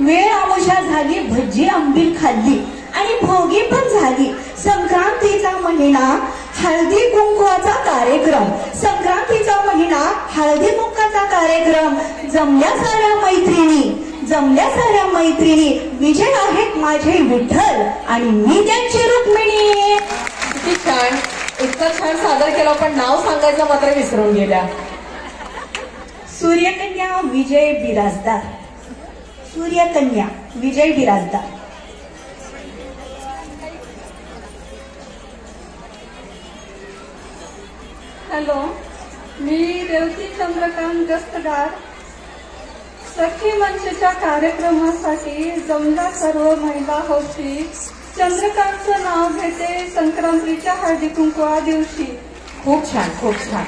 वेळ आमुषा झाली, भजी आंबील खाल्ली आणि भोगी पण झाली. संक्रांतीचा महिना हळदी कुंकवाचा कार्यक्रम, संक्रांतीचा महिना हळदी कुंकवाचा कार्यक्रम. जमल्या साऱ्या मैत्रिणी विजय आहेत माझे विठ्ठल आणि मी त्यांची रुक्मिणी. किती छान, इतकं छान सादर केलं, पण नाव सांगायचं मात्र विसरून गेल्या. सूर्यकन्या विजय बिराजदार, सूर्यकन्या विजय बिराजदार. हॅलो, मी रेवती चंद्रकांत गस्तगार. सखी मंचच्या कार्यक्रमासाठी जमला सर्व महिला हौशी. चंद्रकांतचं नाव घेते संक्रांतीच्या हळदी कुंकवा दिवशी. खूप छान, खूप छान.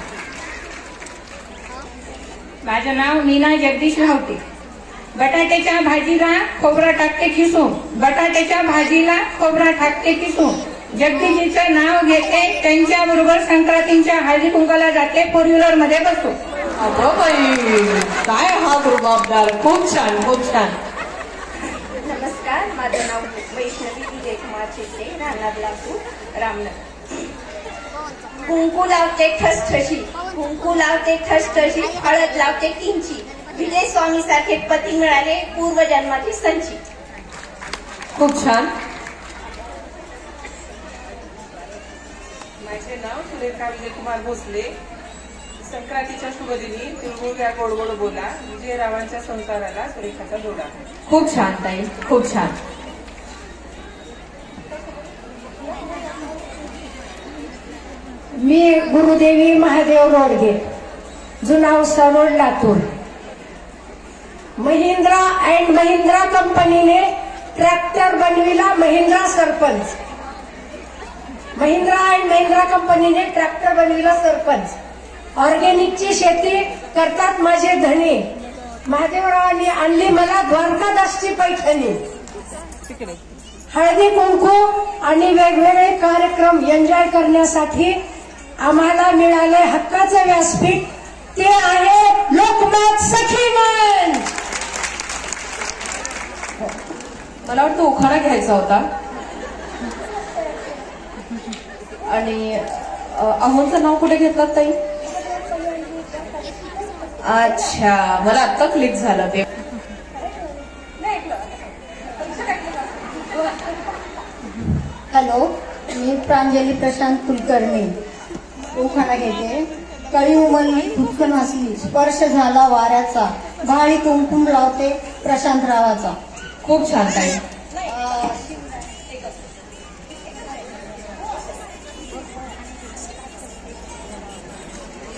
माझं नाव नीना जगदीश लावते. बटाट्याच्या भाजीला खोबरा टाकते किसून, बटाट्याच्या भाजीला खोबरा टाकते किसून. जगदीशचं नाव घेते, त्यांच्या बरोबर संक्रांतीच्या हळदी कुंकाला जाते, फोर व्हीलर मध्ये बसतो. अगं बाई, काय हा रुबाबदार. खूप छान, खूप छान. नमस्कार, माझं नाव वैष्णवी विजयकुमार चेत्रे, राहणार लातूर, रामनगर. कुंकू लावते ठसठशी, कुंकू लावते ठसठशी, हळद लावते किंची. विजय स्वामी सारखे पती मिळाले, पूर्वजन्माची संची. खूप छान. माझे नाव सुरेखा विजयकुमार भोसले. संक्रांतीच्या शुभदिनी तिळगुळ घ्या गोड गोड बोला, विजयरावांच्या संसाराला सुरेखाचा जोडा. खूप छान ताई, खूप छान. मी गुरुदेवी महादेव रोडगे, जुना औसा रोड, लातूर. महिंद्रा अँड महिंद्रा कंपनीने ट्रॅक्टर बनविला महिंद्रा सरपंच. महिंद्रा अँड महिंद्रा कंपनीने ट्रॅक्टर बनविला सरपंच. ऑर्गॅनिकची शेती करतात माझे धनी. महादेवरावांनी आणली मला द्वारकादासची पैठणी. हळदी कुंकू आणि वेगवेगळे कार्यक्रम एन्जॉय करण्यासाठी आम्हाला मिळाले हक्काचे व्यासपीठ, ते आहे लोकमत सखी मंच. मला वाटतं उखाणा घ्यायचा होता. आणि अहोंचं नाव कुठे घेतलं ताई? अच्छा, मला आत्ता क्लिक झालं ते. हॅलो, मी प्रांजली प्रशांत कुलकर्णी. उखाणा घेते. कळी उमलली फुटकन हसली, स्पर्श झाला वाऱ्याचा, भाळी कुंकुम लावते प्रशांतरावाचा. खूप छान ताई.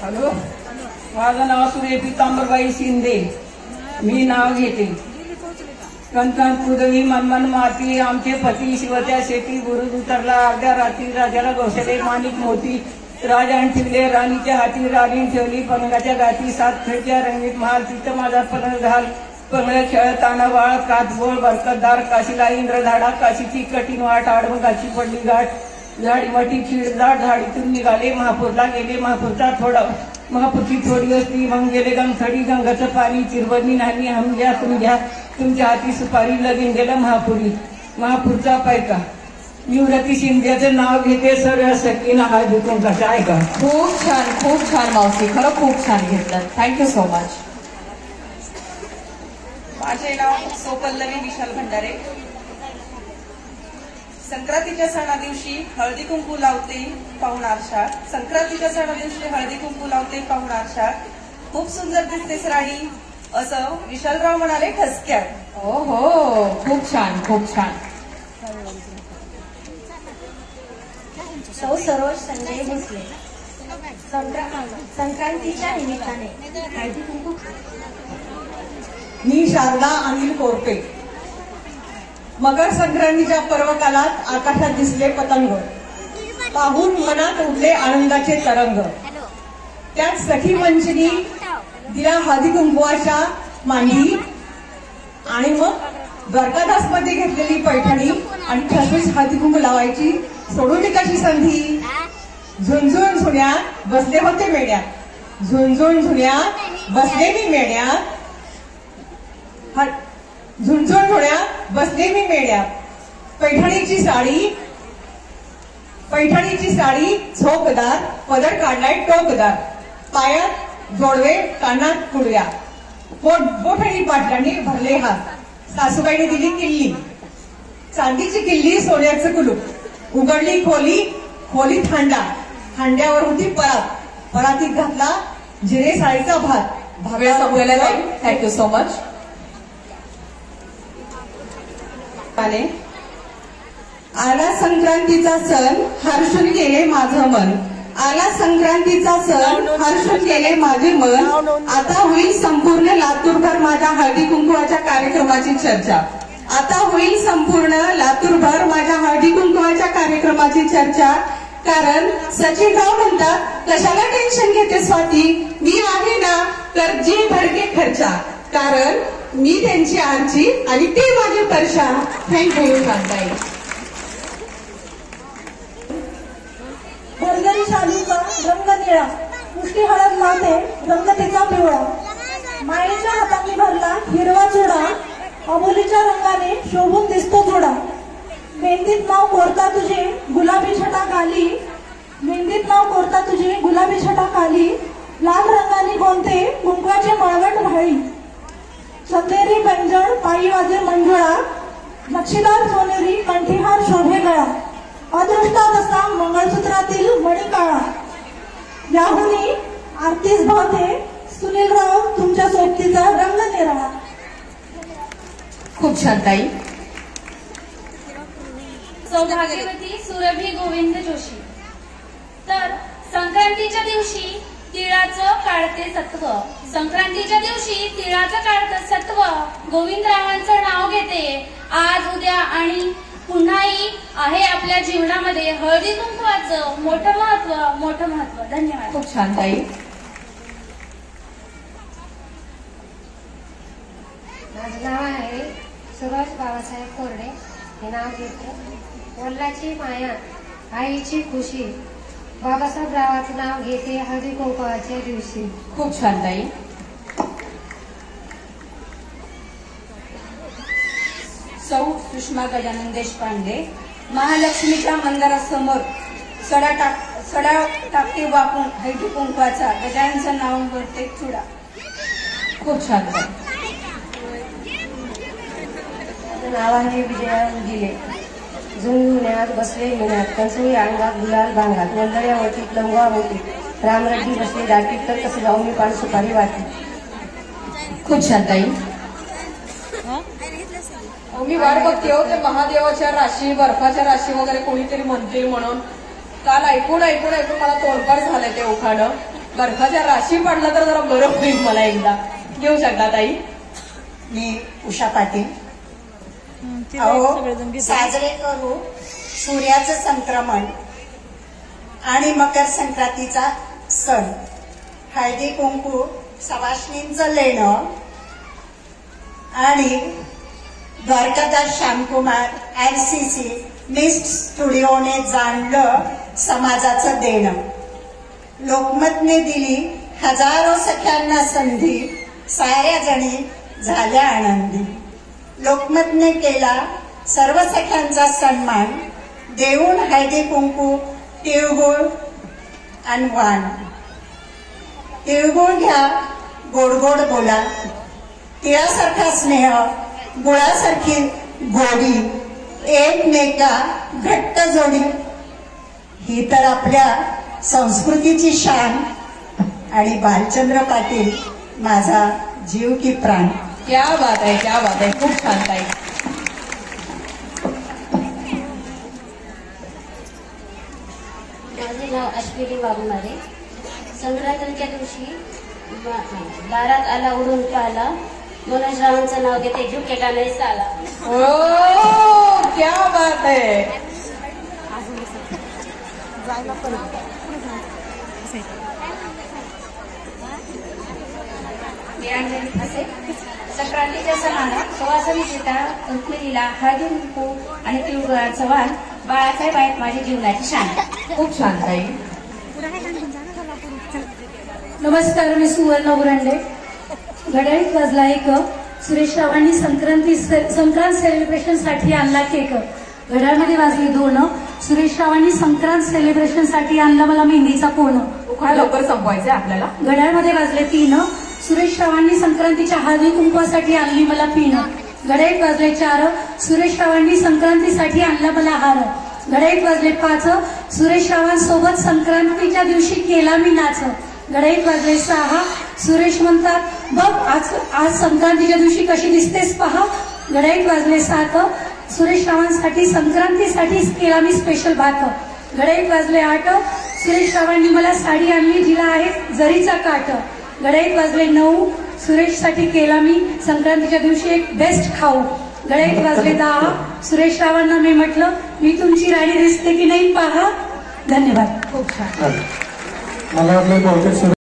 हॅलो, माझं नाव सुरे पितांबरबाई शिंदे. मी नाव घेते. कंकण पृथ्वी मनमन माती, आमचे पती शिवत्या शेती. बुरुज उतरला अर्ध्या रात्री, राजाला गौशले माणिक मोती. राजाने ठेवले राणीच्या हाती, राणीने ठेवली पलंगाच्या गाठी. 7 खिडक्या रंगीत महाल, तिथं माझा पलंग घाल. पलंग खेळताना बाळ, कातबोळ बरकतदार, काशीला इंद्रधाडा, काशीची कठीण वाट, आडमगाची पडली गाठ. झाडी मोठी खिळदाट, झाडीतून निघाले महापूरला गेले. महापूरची थोडी वस्ती, मग गेले गंगथडी. गंगाचं पाणी चिरबनी नाही, हम घ्या तुम घ्या, तुमच्या हाती सुपारी. लगीन गेलं महापूरचा पायका. युवरती शिंदेचं नाव घेते, सर्व सकीना हळदी कुंकाचा. ऐका. खूप छान, खूप छान मावशी, खरं खूप छान घेतलं. Thank you so much. माझे नाव सोपल्लवी विशाल भंडारे. संक्रांतीच्या सणा दिवशी हळदी कुंकू लावते पाहुणार शाख. संक्रांतीच्या सणा दिवशी हळदी कुंकू लावते पाहुणार शाख. खूप सुंदर दिसतेस राणी, असं विशालराव म्हणाले ठसक्यात. हो हो, खूप छान, खूप छान. सौ सरोज संजय भोसले. संक्रांतीच्या निमित्ताने हळदी कुंकू. मी शारदा अनिल कोरपे. मकर संक्रांतीच्या पर्वकालात आकाशात दिसले पतंग, पाहून मनात उठले आनंदाचे तरंग. त्यात सखी मंचनी दिला हळदी कुंकवाच्या मांडी आणि मग द्वारकादास मध्ये घेतलेली पैठणी आणि ठसवीस हळदी कुंकू लावायची सोडून कशी संधी. झुंझुन झुण्यात बसले होते मेड्यात, झुंझुन झुण्यात बसले मी मेड्यात. झुंझुण धुण्यात बसले मी मेड्यात. पैठणीची साडी झोपदार, पदर काढलाय टोकदार, पायात जोडवे, कानात कुडव्या, बोठणी पाटलांनी भरले हात. सासूबाईने दिली किल्ली, चांदीची किल्ली, सोन्याचं कुलूप. उघडली खोलीत हांड्यावर होती परातीत घातला जिरे साळीचा भात. वेळ संपलेला नाही. Thank you so much. आला संक्रांतीचा सण हर्षून गेले माझं मन. आला संक्रांतीचा सण हर्षून गेले माझे मन. आता होईल संपूर्ण लातूरभर माझ्या हळदी कुंकवाच्या कार्यक्रमाची चर्चा. आता होईल संपूर्ण लातूरभर माझ्या हळदी कुंकवाच्या कार्यक्रमाची चर्चा. कारण सचिनराव म्हणतात कशाला टेन्शन घेते स्वाती, मी आहे ना तर जी भडके खर्चा. कारण मी त्यांची आरची आणि ते माझे परशा. थँक्यू. शांताई. भरगरी शालूचा रंग निळा, मुष्टी हळद लावते रंग तिचा पिवळा. मायेच्या हाताने भरला हिरवा चुडा, अबोलीच्या रंगाने शोभून दिसतो थोडा. मेहंदीत नाव कोरता तुझे गुलाबी छटा खाली, मेहंदीत नाव कोरता तुझे गुलाबी छटा खाली. लाल रंगाने गोंधते कुंकवाचे मळवट भाळी. चंदेरी पंजळ पायी वाजे मंजुळा, नक्षीदार सोनेरी कंठीहार शोभे गळा. अदृष्टात असा मंगळसूत्रातील मणी काळा. याहुनी आरतीस भावते सुनीलराव तुमच्या सोबतीचा रंग निराळा. खूप छान ताई. सौभाग्यवती सुरभी गोविंद जोशी. तर संक्रांतीच्या दिवशी तिळाचं काढते सत्व, संक्रांतीच्या दिवशी तिळाचं काढतं सत्व. गोविंदरावांचं नाव घेते आज उद्या आणि पुन्हाही आहे आपल्या जीवनामध्ये हळदी कुंकवाचं मोठं महत्व. धन्यवाद. खूप छान ताई. माझं नाव आहे सुभाष बाबासाहेब कोरडे. हे नाव घेते. वडिलाची माया आईची खुशी, बाबासाहेब रावाचं नाव घेते हळदी कुंकवाच्या दिवशी. खूप छान ताई. सौ सुषमा गजानन देशपांडे. महालक्ष्मीच्या मंदिरासमोर सडा टाकते वाकून हळदी कुंकवाचा, गजाननचं नाव भरते चुडा. खूप छान ताई. माझं नाव आहे विजया गिले. झुंझुण्यात बसले मिण्यात, कंसुळी अंगात गुलाल भांगात, वंदड्या वटीत लंगवा होती, रामरड्डी बसले दाटीत, तर कसं जाऊ मी पान सुपारी वाटी. खूप छान ताई. मी वाट बघते हो ते महादेवाच्या राशी, बर्फाच्या राशी वगैरे कोणीतरी म्हणतील म्हणून. काल ऐकून मला तोंडपार झालंय ते उखाणं. बर्फाच्या राशी पडलं तर जरा बरं होईल मला एकदा. घेऊ शकता ताई. मी उषा पाटील. साजरे करू सूर्याचं संक्रमण आणि मकर संक्रांतीचा सण. हळदी कुंकू सवाष्णींचं लेणं आणि द्वारकादास श्यामकुमार RCC मिस्ट स्टुडिओने जाणलं समाजाचं देणं. लोकमतने दिली हजारो सख्यांना संधी, साऱ्या जणी झाल्या आनंदी. लोकमतने केला सर्व सख्यांचा सन्मान, देऊन हळदी कुंकू तिळगुळ अनवान. तिळगुळ घ्या गोड गोड बोला, तिळासारखा स्नेह गुळासारखी गोडी, एकमेका घट्ट जोडी. ही तर आपल्या संस्कृतीची शान आणि भालचंद्र पाटील माझा जीव की प्राण. क्या बात आहे, क्या बात आहे. खूप छान ताई. माझे नाव अश्विनी वाघमारे. संक्रांतीच्या दिवशी दारात आला उडून पाला, मनोजरावांचं नाव घेते झुकेटा नाही साला. ओ क्या बात आहे. असे संक्रांतीच्या सणाला सुवासिनी सीता रुक्मिणीला हळदी कुंकू आणि तिळगुळाचं वाण. बाळासाहेब आहेत माझी जीवनाची शान. खूप छान ताई. नमस्कार, मी सुवर्ण बुरांडे. घड्याळीत वाजला एक, सुरेश रावांनी संक्रांत सेलिब्रेशन साठी आणला केक. घड्याळमध्ये वाजले 2. सुरेश रावांनी संक्रांत सेलिब्रेशन साठी आणला मला मेहंदीचा कोण. लवकर संपवायचंय आपल्याला. घड्याळमध्ये वाजले 3. सुरेश रावांनी संक्रांतीच्या हळदी कुंकवासाठी आणली मला पिन. घड्याळीत वाजले 4. सुरेश रावांनी संक्रांतीसाठी आणला मला हार. घड्याळीत वाजले 5. सुरेश रावांसोबत संक्रांतीच्या दिवशी केला मी नाच. घड्याळीत वाजले 6. सुरेश म्हणतात बघ आज संक्रांतीच्या दिवशी कशी दिसतेस पहा. घड्याळीत वाजले 7. सुरेश रावांसाठी संक्रांतीसाठी केला मी स्पेशल भात. घड्याळीत वाजले 8. सुरेश रावांनी मला साडी आणली जिला आहे जरीचा काठ. घड्याळीत वाजले 9. सुरेशसाठी केला मी संक्रांतीच्या दिवशी एक बेस्ट खाऊ. घड्याळीत वाजले 10. सुरेश रावांना मी म्हटलं मी तुमची राणी दिसते की नाही पहा. धन्यवाद. खूप छान. मला वाटलं बहुतेक